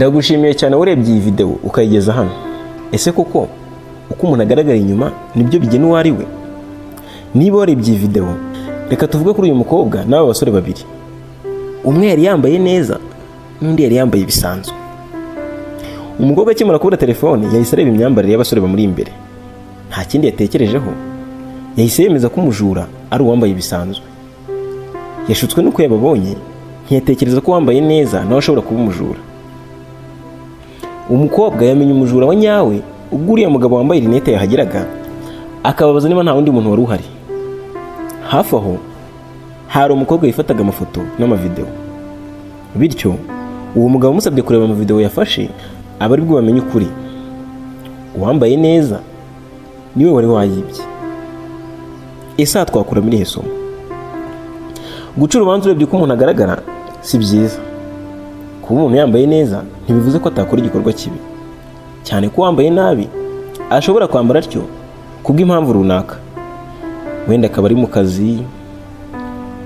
Ndagushimiye cyane urebye iyi video ukayigeza hano. Ese koko uko umuntu agaragara inyuma nibyo bigena uwo ari we? Niba warebye iyi video, reka tuvuge kuri uyu mukobwa n'aba basore babiri. Umwe yari yambaye neza, n'undi yari yambaye bisanzwe. Umukobwa akimara kubura telefone yahise areba imyambarire y'abasore bamuri imbere. Nta kindi yatekerejeho, yahise yemeza ko umujura ari uwambaye bisanzwe. Yashutswe nuko yababonye, ntiyatekereza ko wambaye neza nawe ashobora kuba umujura. Umukobwa yamenye umujura wa nyawe ubwo uriya mugabo wambaye rinete yahageraga, akababaza niba nta wundi muntu wari uhari. Hafi aho hari umukobwa yifataga amafoto n'amavideo. Bityo uwo mugabo amusabye kureba amavideo yafashe, aba ari bwo bamenye ukuri. Uwambaye neza niwe wari wayibye. Ese twakura muri iyi somo? Guca urubanza urebye uko umuntu agaragara si byiza. Kuba umuntu yambaye neza ntibivuze ko atakora igikorwa kibi, cyane ko wambaye nabi ashobora kwambara atyo kubw'impamvu runaka. Wenda akaba ari mu kazi,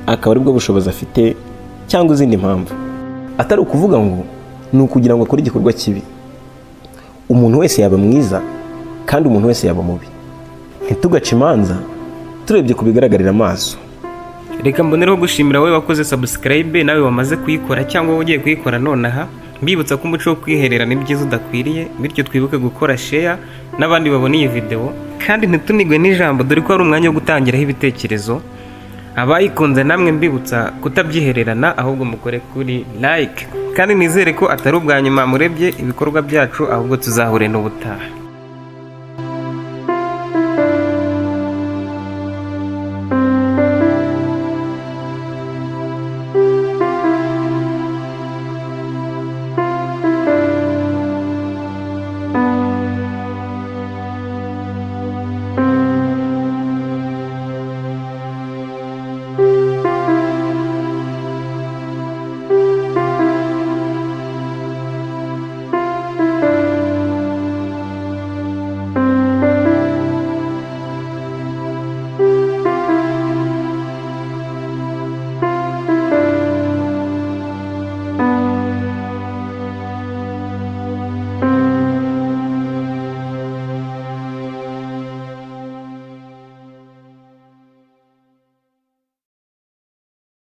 akaba ari bwo bushobozi afite, cyangwa izindi mpamvu. Atari ukuvuga ngo ni ukugira ngo akore igikorwa kibi. Umuntu wese yaba mwiza kandi umuntu wese yaba mubi. Ntitugace imanza turebye kubigaragarira amaso. Reka mbonereho gushimira wowe wakoze subscribe nawe wamaze kuyikora cyangwa wowe ugiye kuyikora nonaha. Mbibutsa ko umuco wo kwihererana ibyiza udakwiriye, bityo twibuke gukora share n'abandi babona iyi video, kandi ntitunigwe n'ijambo dore ko ari umwanya wo gutangiraho ibitekerezo. Abayikunze namwe mbibutsa kutabyihererana, ahubwo mukore kuri like, kandi nizere ko atari ubwa nyuma murebye ibikorwa byacu, ahubwo tuzahure n'ubutaha.